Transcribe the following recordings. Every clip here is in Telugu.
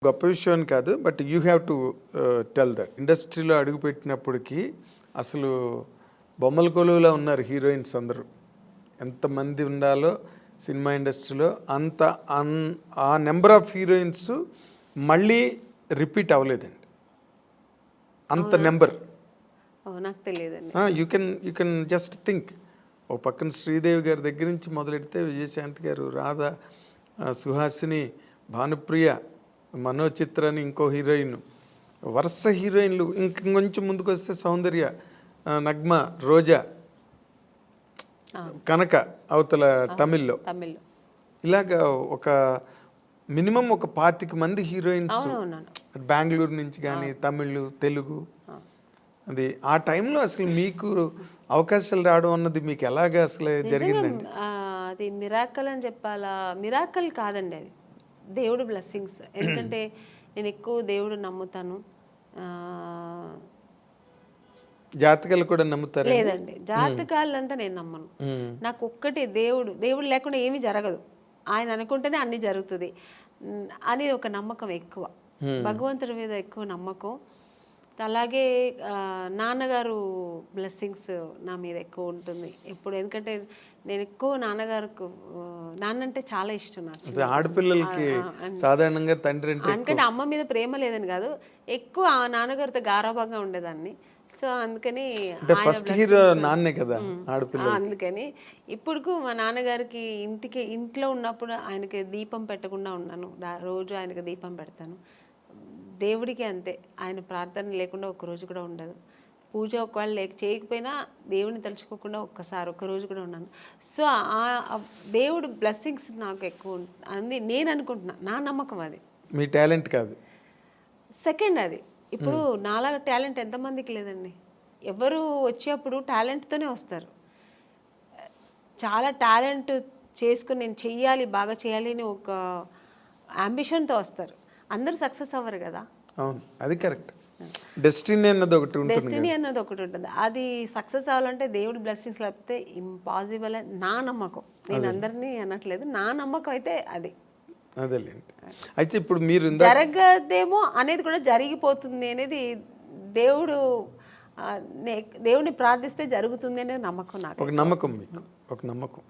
గొప్ప విషయం అని కాదు, but you have to tell that. ఇండస్ట్రీలో అడుగుపెట్టినప్పటికీ అసలు బొమ్మల కొలువులా ఉన్నారు హీరోయిన్స్ అందరూ. ఎంతమంది ఉండాలో సినిమా ఇండస్ట్రీలో అంత ఆ నెంబర్ ఆఫ్ హీరోయిన్స్ మళ్ళీ రిపీట్ అవ్వలేదండి, అంత నెంబర్. నాకు తెలియదండి. You can just think. ఓ పక్కన శ్రీదేవి గారి దగ్గర నుంచి మొదలెడితే విజయశాంతి గారు, రాధ, సుహాసిని, భానుప్రియ, మనోచిత్ర అని ఇంకో హీరోయిన్, వరుస హీరోయిన్లు. ఇంకొంచెం ముందుకు వస్తే సౌందర్య, నగ్మ, రోజా, కనక అవతల తమిళ్లో. ఇలాగా ఒక మినిమం ఒక 25 మంది హీరోయిన్స్ బెంగళూరు నుంచి కానీ, తమిళ్, తెలుగు. అది ఆ టైంలో అసలు మీకు అవకాశాలు రావడం అన్నది మీకు ఎలాగ అసలు జరిగిందండి? అది మిరాకల్ అని చెప్పాలా? మిరాకల్ కాదండి, అది దేవుడు బ్లెస్సింగ్స్. ఎందుకంటే నేను ఎక్కువ దేవుడు నమ్ముతాను. జాతకాలు కూడా నమ్ముతారు? లేదండి, జాతకాలంతా నేను నమ్మను. నాకు ఒక్కటి దేవుడు లేకుండా ఏమీ జరగదు, ఆయన అనుకుంటేనే అన్ని జరుగుతుంది అని ఒక నమ్మకం ఎక్కువ. భగవంతుడి మీద ఎక్కువ నమ్మకం. అలాగే నాన్నగారు బ్లెస్సింగ్స్ నా మీద ఎక్కువ ఉంటుంది ఎప్పుడు. ఎందుకంటే నేను ఎక్కువ నాన్న అంటే చాలా ఇష్టం నాకు. ఆడపిల్లలకి సాధారణంగా తండ్రి అంటే అమ్మ మీద ప్రేమ లేదని కాదు, ఎక్కువ నాన్నగారితో గారాభంగా ఉండేదాన్ని. సో అందుకని అందుకని ఇప్పుడు మా నాన్నగారికి ఇంట్లో ఉన్నప్పుడు ఆయనకి దీపం పెట్టకుండా ఉన్నాను. రోజు ఆయనకి దీపం పెడతాను. దేవుడికి అంతే, ఆయన ప్రార్థన లేకుండా ఒక్కరోజు కూడా ఉండదు. పూజ ఒకవేళ చేయకపోయినా దేవుని తలుచుకోకుండా ఒక్క రోజు కూడా ఉన్నాను. సో ఆ దేవుడు బ్లెస్సింగ్స్ నాకు ఎక్కువ అని నేను అనుకుంటున్నా. నా నమ్మకం అది. మీ టాలెంట్ కాదు, సెకండ్ అది. ఇప్పుడు నాలాగా టాలెంట్ ఎంతమందికి లేదండి. ఎవరు వచ్చేప్పుడు టాలెంట్తోనే వస్తారు. చాలా టాలెంట్ చేసుకుని నేను చెయ్యాలి, బాగా చేయాలి అని ఒక అంబిషన్తో వస్తారు. అందరూ సక్సెస్ అవ్వరు కదా. అవును, అది కరెక్ట్. డెస్టినీ అన్నది ఒకటి ఉంటుంది. అది సక్సెస్ అవ్వాలంటే దేవుడి బ్లెస్సింగ్స్ లేకపోతే ఇంపాసిబుల్ అని నా నమ్మకం. నేను అందరినీ అనట్లేదు, నా నమ్మకం అయితే అది. అదేలేండి. అయితే ఇప్పుడు మీరు జరగదేమో అనేది కూడా జరిగిపోతుంది అనేది దేవుడిని ప్రార్థిస్తే జరుగుతుంది అనే నమ్మకం నాకు. ఒక నమ్మకం, మీకు ఒక నమ్మకం.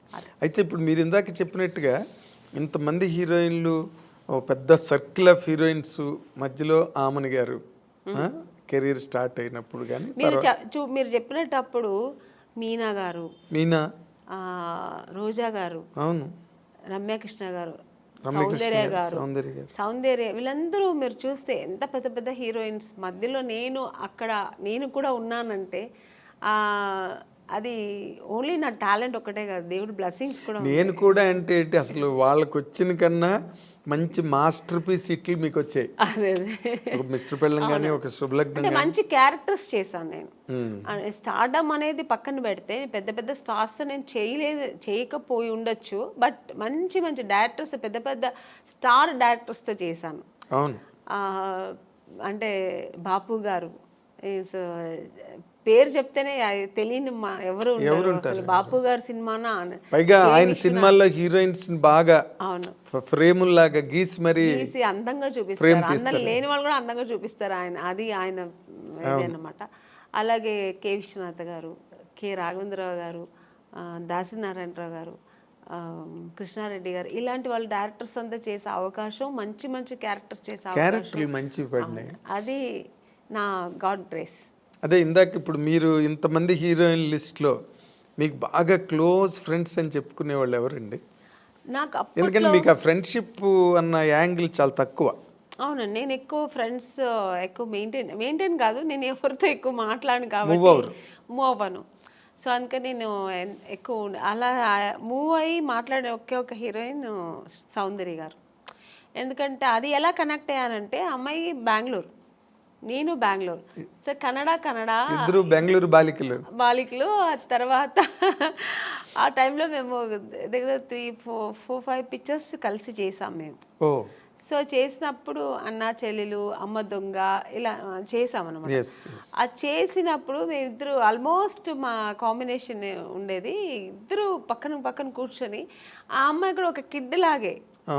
అయితే ఇప్పుడు మీరు ఇందాక చెప్పినట్టుగా ఇంతమంది హీరోయిన్లు, పెద్ద సర్కిల్ ఆఫ్ హీరోయిన్స్ మధ్యలో ఆమని గారు కెరీర్ స్టార్ట్ అయినప్పుడు కానీ మీరు చెప్పినప్పుడు మీనా, రోజా గారు, అవును, రమ్యకృష్ణ గారు, సౌందర్య వీళ్ళందరూ మీరు చూస్తే ఎంత పెద్ద పెద్ద హీరోయిన్స్ మధ్యలో నేను కూడా ఉన్నానంటే అది ఓన్లీ నా టాలెంట్ ఒకటే కాదు, దేవుడి బ్లెస్సింగ్స్ కూడా. నేను కూడా అంటే అసలు వాళ్ళకి వచ్చిన కన్నా మంచి మాస్టర్ పీస్ ఇట్లు మీకు వచ్చాయి. ఒక మిస్టర్ పెళ్ళం కానీ, ఒక శుభలగ్నం, మంచి క్యారెక్టర్స్ చేశాను నేను. స్టార్డమ్ అనేది పక్కన పెడితే పెద్ద పెద్ద స్టార్స్ నేను చేయకపోయి ఉండొచ్చు, బట్ మంచి మంచి డైరెక్టర్స్, పెద్ద పెద్ద స్టార్ డైరెక్టర్స్తో చేశాను. అవును, అంటే బాపు గారు పేరు చెప్తేనే తెలియని ఎవరు ఉంటారు. బాపు గారి సినిమానా, పైగా ఆయన సినిమాల్లో హీరోయిన్స్ బాగా ఫ్రేముల్ లాగా గీసి మరి అందంగా చూపిస్తారు. అందరు లేని వాళ్ళు కూడా అందంగా చూపిస్తారు అది ఆయన అన్నమాట. అలాగే కె విశ్వనాథ్ గారు, కె రాఘవేంద్రరావు గారు, దాసినారాయణరావు గారు, కృష్ణారెడ్డి గారు, ఇలాంటి వాళ్ళు డైరెక్టర్స్ అంతా చేసే అవకాశం, మంచి మంచి క్యారెక్టర్స్ చేసే అవకాశం, అది నా గాడ్ గ్రేస్. అదే ఇందాక ఇప్పుడు మీరు ఇంతమంది హీరోయిన్ లిస్ట్లో మీకు బాగా క్లోజ్ ఫ్రెండ్స్ అని చెప్పుకునే వాళ్ళు ఎవరండి? నాకు ఎందుకంటే మీకు ఆ ఫ్రెండ్షిప్ అన్న యాంగిల్ చాలా తక్కువ. అవునండి, నేను ఎక్కువ ఫ్రెండ్స్ ఎక్కువ మెయింటైన్ కాదు, నేను ఎవరితో ఎక్కువ మాట్లాడను కాబట్టి మూవ్ అవ్వను. సో అందుకని నేను ఎక్కువ అలా మూవ్ అయ్యి మాట్లాడే ఒక హీరోయిన్ సౌందర్య గారు. ఎందుకంటే అది ఎలా కనెక్ట్ అయ్యానంటే, అమ్మాయి బెంగళూరు, నేను బెంగళూరు. సో ఇద్దరు బెంగళూరు బాలికలు. ఆ తర్వాత ఆ టైంలో మేము దగ్గర 3-4-5 పిక్చర్స్ కలిసి చేసాం మేము. సో చేసినప్పుడు అన్నా చెల్లెలు, అమ్మ దొంగ ఇలా చేసామన్నమాట. అది చేసినప్పుడు మేము ఇద్దరు ఆల్మోస్ట్ మా కాంబినేషన్ ఉండేది. ఇద్దరు పక్కన కూర్చొని, ఆ అమ్మాయి కూడా ఒక కిడ్ లాగే,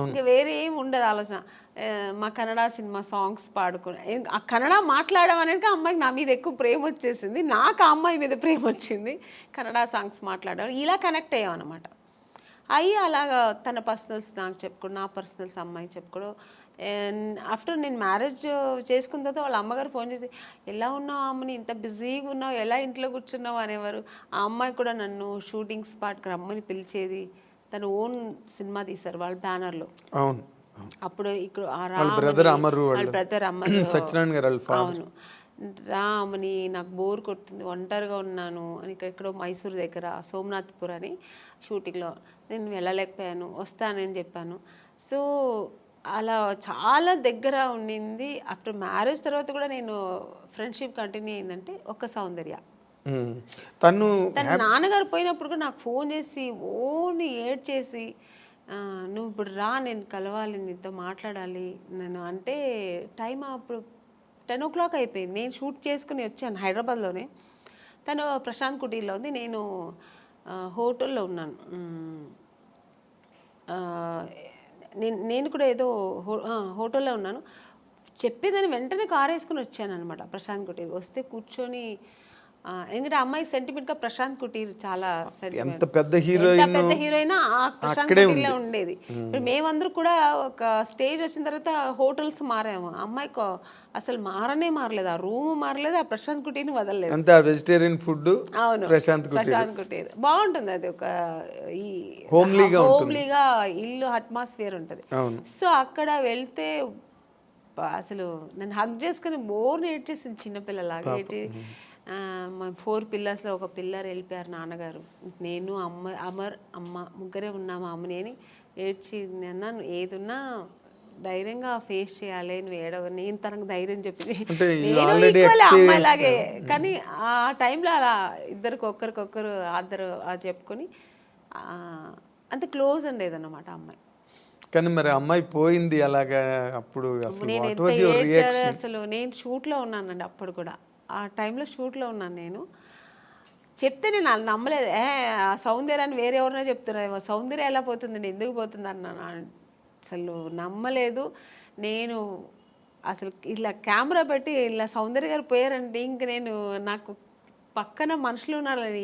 ఇంకా వేరే ఏమి ఉండదు ఆలోచన. మా కన్నడ సినిమా సాంగ్స్ పాడుకుని ఆ కన్నడ మాట్లాడడం అనేది ఆ అమ్మాయికి నా మీద ఎక్కువ ప్రేమ వచ్చేసింది, నాకు ఆ అమ్మాయి మీద ప్రేమ వచ్చింది. కన్నడ సాంగ్స్ మాట్లాడడం ఇలా కనెక్ట్ అయ్యాం అనమాట. అయ్యి అలాగా తన పర్సనల్స్ నాకు చెప్పుకోవడం, నా పర్సనల్స్ అమ్మాయి చెప్పుకోవడం. అండ్ ఆఫ్టర్ నేను మ్యారేజ్ చేసుకున్న తర్వాత వాళ్ళ అమ్మగారు ఫోన్ చేసి, ఎలా ఉన్నావు అమ్మని, ఇంత బిజీగా ఉన్నావు, ఎలా ఇంట్లో కూర్చున్నావు అనేవారు. ఆ అమ్మాయి కూడా నన్ను షూటింగ్ స్పాట్కి రమ్మని పిలిచేది. తను ఓన్ సినిమా తీశారు వాళ్ళ బ్యానర్లో. అవును. అప్పుడు ఇక్కడ బ్రదర్ అమరు, వాళ్ళ బ్రదర్ అమరు సత్యనారాయణ గారు. అవును. రామని నాకు బోర్ కొడుతుంది, ఒంటరిగా ఉన్నాను అని ఎక్కడో మైసూర్ దగ్గర సోమనాథ్పూర్ అని షూటింగ్లో నేను వెళ్ళలేకపోయాను, వస్తానని చెప్పాను. సో అలా చాలా దగ్గర ఉండింది. ఆఫ్టర్ మ్యారేజ్ తర్వాత కూడా నేను ఫ్రెండ్షిప్ కంటిన్యూ అయిందంటే ఒక సౌందర్య. తన నాన్నగారు పోయినప్పుడు కూడా నాకు ఫోన్ చేసి ఓన్లీ ఏడ్ చేసి, నువ్వు ఇప్పుడు రా, నేను కలవాలి, నీతో మాట్లాడాలి నేను అంటే. టైం అప్పుడు 10 o'clock అయిపోయింది. నేను షూట్ చేసుకుని వచ్చాను హైదరాబాద్లోనే. తను ప్రశాంత్ కుటీర్లో ఉంది, నేను హోటల్లో ఉన్నాను. నేను కూడా ఏదో హోటల్లో ఉన్నాను. చెప్పేదాన్ని వెంటనే కారు వేసుకుని వచ్చాను అనమాట ప్రశాంత్ కుటీర్. వస్తే కూర్చొని, ఎందుకంటే అమ్మాయి సెంటిమెంట్గా ప్రశాంత్ కుటీర్ చాలా ఎంత పెద్ద హీరోయిన్ ఆ ప్రశాంత్ కుటీర్లో ఉండేది. ఇప్పుడు మేమందరూ కూడా ఒక స్టేజ్ వచ్చిన తర్వాత హోటల్స్ మారాము. అమ్మాయికి అసలు మారలేదు, ఆ రూమ్ మారలేదు, ఆ ప్రశాంత్ కుటీర్ని వదలలేదు. అంతా వెజిటేరియన్ ఫుడ్. అవును, ప్రశాంత్ కుటీర్ బాగుంటుంది. అది ఒక ఈ హోమ్లీగా ఇల్లు అట్మాస్ఫియర్ ఉంటుంది. సో అక్కడ వెళ్తే అసలు నన్ను హగ్ చేసుకుని బోర్ని ఏడ్చేసింది చిన్నపిల్లలాగా. మా 4 పిల్లర్స్లో ఒక పిల్లర్ వెళ్ళిపోయారు నాన్నగారు, నేను అమర్ అమ్మ ముగ్గురే ఉన్నాము. అమ్మని అని ఏడ్చి అన్నాను, ఏదున్నా ధైర్యంగా ఫేస్ చేయాలి, నువ్వు ఏడవ, నేను తనకు ధైర్యం చెప్పింది. నేను అమ్మాయిలాగే, కానీ ఆ టైంలో అలా ఒకరికొకరు ఆద్దరు చెప్పుకొని అంత క్లోజ్ ఉండేది అన్నమాట అమ్మాయి. కానీ మరి అమ్మాయి పోయింది అలాగా, అప్పుడు అసలు నేను షూట్లో ఉన్నానండి అప్పుడు కూడా. ఆ టైంలో షూట్లో ఉన్నాను నేను. చెప్తే నేను నమ్మలేదు. సౌందర్యాన్ని వేరే ఎవరైనా చెప్తున్నారు, సౌందర్య ఎలా పోతుందండి, ఎందుకు పోతుంది అన్నాను. అసలు నమ్మలేదు నేను. అసలు ఇలా కెమెరా పెట్టి ఇలా సౌందర్య గారు పోయారంటే ఇంక నేను, నాకు పక్కన మనుషులు ఉన్నారని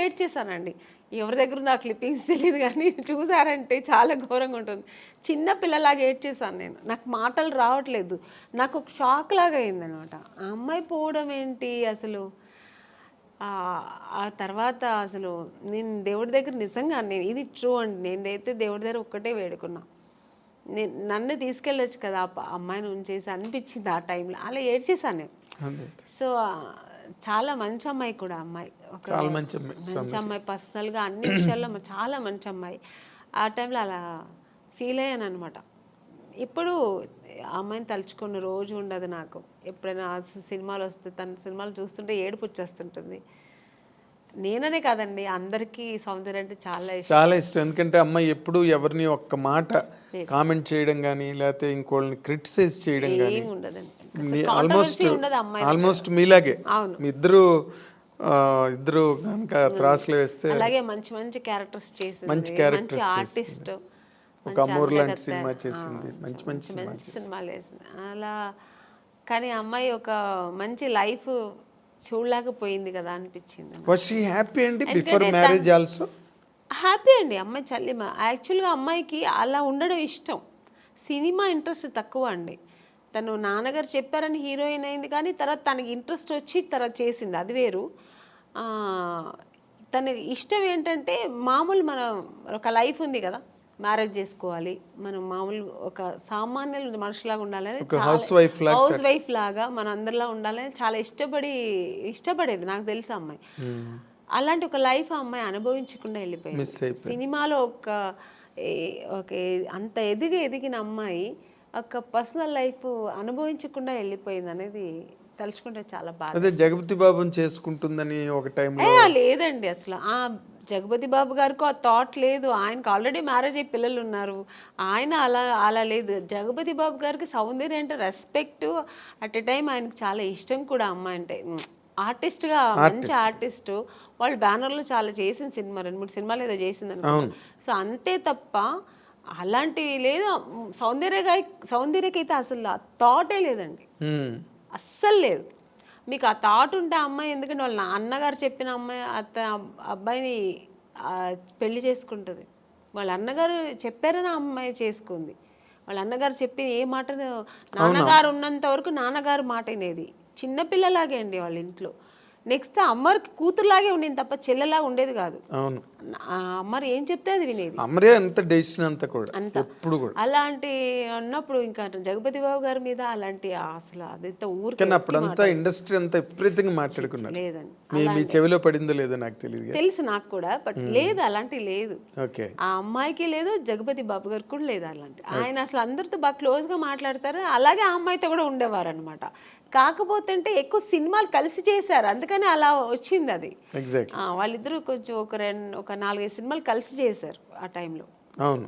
ఏడ్చేసానండి. ఎవరి దగ్గర ఉందో ఆ క్లిప్పింగ్స్ తెలియదు, కానీ చూసారంటే చాలా ఘోరంగా ఉంటుంది. చిన్న పిల్లలాగా ఏడ్చేసాను నేను. నాకు మాటలు రావట్లేదు, నాకు ఒక షాక్ లాగా అయిందనమాట. ఆ అమ్మాయి పోవడం ఏంటి అసలు. ఆ తర్వాత అసలు నేను దేవుడి దగ్గర నిజంగా, ఇది ట్రూ అండి, నేనైతే దేవుడి దగ్గర ఒక్కటే వేడుకున్నా, నన్ను తీసుకెళ్ళొచ్చు కదా అమ్మాయిని ఉంచేసి అనిపించింది ఆ టైంలో. అలా ఏడ్చేసాను నేను. సో చాలా మంచి అమ్మాయి కూడా, అమ్మాయి చాలా మంచి అమ్మాయి, పర్సనల్గా అన్ని విషయాల్లో చాలా మంచి అమ్మాయి. ఆ టైంలో అలా ఫీల్ అయ్యాను అనమాట. ఇప్పుడు అమ్మాయిని తలుచుకున్న రోజు ఉండదు నాకు. ఎప్పుడైనా సినిమాలు వస్తే, తన సినిమాలు చూస్తుంటే ఏడుపు వచ్చేస్తుంటుంది. నేననే కాదండి, అందరికీ సౌందర్య అంటే చాలా ఇష్టం. ఎందుకంటే అమ్మాయి ఎప్పుడు ఎవరిని ఒక్క మాట కామెంట్ చేయడం కానీ, లేకపోతే ఇంకోళ్ళని క్రిటిసైజ్ చేయడం కానీ ఉండదండి. ఆల్మోస్ట్ మీలాగే. మీ ఇద్దరు కనుక త్రాసులు వేస్తే అలాగే మంచి మంచి క్యారెక్టర్స్ చేసింది, మంచి ఆర్టిస్ట్. ఒక అమూర్ లాంటి సినిమా చేసింది, మంచి మంచి సినిమాలు వేసింది అలా. కానీ అమ్మాయి ఒక మంచి లైఫ్ చూడలేకపోయింది కదా అనిపించింది. వాస్ షీ హ్యాపీ అండి బిఫోర్ మ్యారేజ్ ఆల్సో? హ్యాపీ అండి అమ్మాయి చల్లిమ. యాక్చువల్గా అమ్మాయికి అలా ఉండడం ఇష్టం, సినిమా ఇంట్రెస్ట్ తక్కువ అండి. తను నాన్నగారు చెప్పారని హీరోయిన్ అయింది, కానీ తర్వాత తనకి ఇంట్రెస్ట్ వచ్చి తర్వాత చేసింది, అది వేరు. తన ఇష్టం ఏంటంటే మామూలు మన ఒక లైఫ్ ఉంది కదా, మ్యారేజ్ చేసుకోవాలి, మనం మామూలు ఒక సామాన్య మనుషులాగా ఉండాలని, హౌస్ వైఫ్ లాగా మన అందరిలా ఉండాలని చాలా ఇష్టపడేది. నాకు తెలుసు అమ్మాయి అలాంటి ఒక లైఫ్ ఆ అమ్మాయి అనుభవించకుండా వెళ్ళిపోయింది. సినిమాలో ఒక అంత ఎదిగిన అమ్మాయి ఒక పర్సనల్ లైఫ్ అనుభవించకుండా వెళ్ళిపోయింది అనేది తలుచుకుంటే చాలా బాగా. జగపతి బాబుని చేసుకుంటుందని ఒక టైంలో లేదండి, అసలు ఆ జగపతి బాబు గారికి ఆ థాట్ లేదు. ఆయనకు ఆల్రెడీ మ్యారేజ్ అయ్యి పిల్లలు ఉన్నారు. ఆయన అలా లేదు. జగపతి బాబు గారికి సౌందర్య అంటే రెస్పెక్ట్, అట్ ఎ టైం ఆయనకు చాలా ఇష్టం కూడా అమ్మాయి అంటే. ఆర్టిస్ట్గా మంచి ఆర్టిస్టు, వాళ్ళు బ్యానర్లో చాలా చేసిన సినిమా, 2-3 సినిమాలు ఏదో చేసింది అనుకో. సో అంతే తప్ప అలాంటివి లేదు. సౌందర్యకైతే అసలు ఆ థాటే లేదండి, అస్సలు లేదు. మీకు ఆ థాట్ ఉంటే ఆ అమ్మాయి, ఎందుకంటే వాళ్ళ అన్నగారు చెప్పిన అమ్మాయి అబ్బాయిని పెళ్లి చేసుకుంటుంది. వాళ్ళ అన్నగారు చెప్పారని ఆ అమ్మాయి చేసుకుంది. వాళ్ళ అన్నగారు చెప్పి ఏ మాట, నాన్నగారు ఉన్నంత వరకు నాన్నగారు మాట వినేది. చిన్నపిల్లలాగే అండి వాళ్ళ ఇంట్లో. నెక్స్ట్ అమ్మకి కూతురులాగే ఉండేది తప్ప చెల్లెలాగా ఉండేది కాదు. అవును, అమ్మారు ఏం చెప్తే అది వినేది. అమరే అంత డెసిషన్ అంతా కూడా అంతా ఎప్పుడు కూడా. అలాంటి అన్నప్పుడు ఇంకా జగపతి బాబు గారి మీద అలాంటి అసలు అదంతా ఊరికి కానీ అప్పుడంతా ఇండస్ట్రీ అంతా విపరీతంగా మాట్లాడుకున్నారు. లేదండి. మీ చెవిలో పడిందో లేదో నాకు తెలియదు. తెలుసు నాకు కూడా, బట్ లేదు, అలాంటి లేదు. ఓకే. ఆ అమ్మాయికి లేదు, జగపతి బాబు గారికి కూడా లేదు అలాంటి. ఆయన అసలు అందరితో బాగా క్లోజ్గా మాట్లాడతారు. అలాగే ఆ అమ్మాయితో కూడా ఉండేవారు అనమాట. కాకపోతే అంటే ఎక్కువ సినిమాలు కలిసి చేశారు, అందుకని అలా వచ్చింది అది. ఎగ్జాక్ట్. వాళ్ళిద్దరూ కొంచెం ఒక 4-5 సినిమాలు కలిసి చేశారు ఆ టైంలో. అవును.